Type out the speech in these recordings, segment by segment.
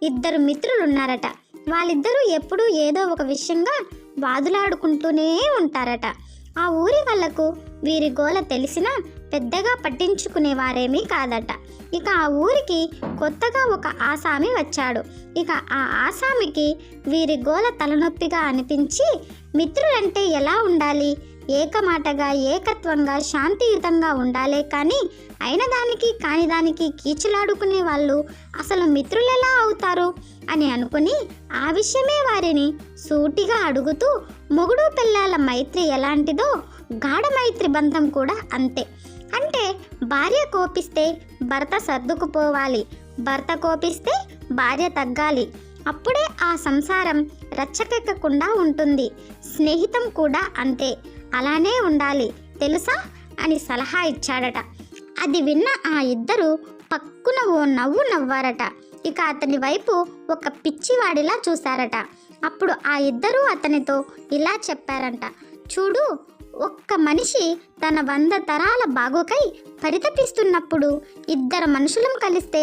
ఇద్దరు మిత్రులు ఉన్నారట. వాళ్ళిద్దరూ ఎప్పుడూ ఏదో ఒక విషయంగా వాదులాడుకుంటూనే ఉంటారట. ఆ ఊరి వాళ్లకు వీరి గోల తెలిసినా పెద్దగా పట్టించుకునేవారేమీ కాదట. ఇక ఆ ఊరికి కొత్తగా ఒక ఆసామి వచ్చాడు. ఇక ఆ ఆసామికి వీరి గోల తలనొప్పిగా అనిపించి, మిత్రులంటే ఎలా ఉండాలి, ఏకమాటగా ఏకత్వంగా శాంతియుతంగా ఉండాలే కానీ అయిన దానికి కాని దానికి కీచులాడుకునే వాళ్ళు అసలు మిత్రులెలా అవుతారు అని అనుకుని ఆ విషయమే వారిని సూటిగా అడుగుతూ, మొగుడు పిల్లల మైత్రి ఎలాంటిదో గాఢ మైత్రి బంధం కూడా అంతే. అంటే భార్య కోపిస్తే భర్త సర్దుకుపోవాలి, భర్త కోపిస్తే భార్య తగ్గాలి. అప్పుడే ఆ సంసారం రచ్చకెక్కకుండా ఉంటుంది. స్నేహితం కూడా అంతే, అలానే ఉండాలి తెలుసా అని సలహా ఇచ్చాడట. అది విన్న ఆ ఇద్దరు పక్కున ఓ నవ్వు నవ్వారట. ఇక అతని వైపు ఒక పిచ్చివాడిలా చూశారట. అప్పుడు ఆ ఇద్దరూ అతనితో ఇలా చెప్పారంట, చూడు, ఒక్క మనిషి తన 100 తరాల బాగుకై పరితపిస్తున్నప్పుడు ఇద్దరు మనుషులం కలిస్తే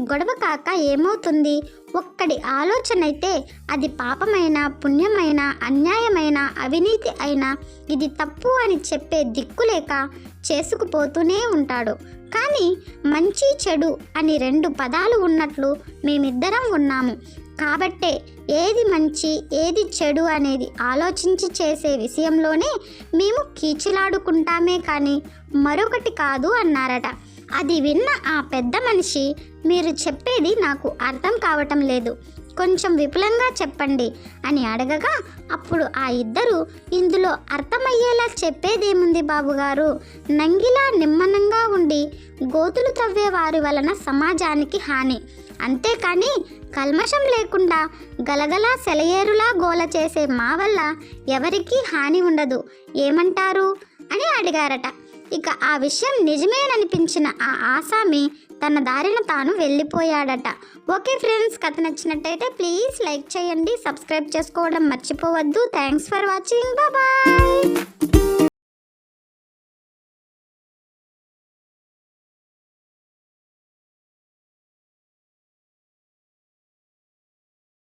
గొడవ కాక ఏమవుతుంది? ఒక్కడి ఆలోచన అయితే అది పాపమైన, పుణ్యమైన, అన్యాయమైన, అవినీతి అయినా ఇది తప్పు అని చెప్పే దిక్కులేక చేసుకుపోతూనే ఉంటాడు. కానీ మంచి చెడు అని 2 పదాలు ఉన్నట్లు మేమిద్దరం ఉన్నాము. కాబట్టే ఏది మంచి ఏది చెడు అనేది ఆలోచించి చేసే విషయంలోనే మేము కీచులాడుకుంటామే కానీ మరొకటి కాదు అన్నారట. అది విన్న ఆ పెద్ద మనిషి, మీరు చెప్పేది నాకు అర్థం కావటం లేదు, కొంచెం విపులంగా చెప్పండి అని అడగగా అప్పుడు ఆ ఇద్దరు, ఇందులో అర్థమయ్యేలా చెప్పేదేముంది బాబుగారు, నంగిలా నిమ్మనంగా ఉండి గోతులు తవ్వే వారి వలన సమాజానికి హాని, అంతేకాని కల్మషం లేకుండా గలగలా సెలయేరులా గోల చేసే మా వల్ల ఎవరికీ హాని ఉండదు, ఏమంటారు అని అడిగారట. ఇక ఆ విషయం నిజమేననిపించిన ఆ ఆసామి తన దారిన తాను వెళ్ళిపోయాడట. ఓకే ఫ్రెండ్స్, కథ నచ్చినట్టయితే ప్లీజ్ లైక్ చేయండి, సబ్స్క్రైబ్ చేసుకోవడం మర్చిపోవద్దు. Thanks for watching, bye.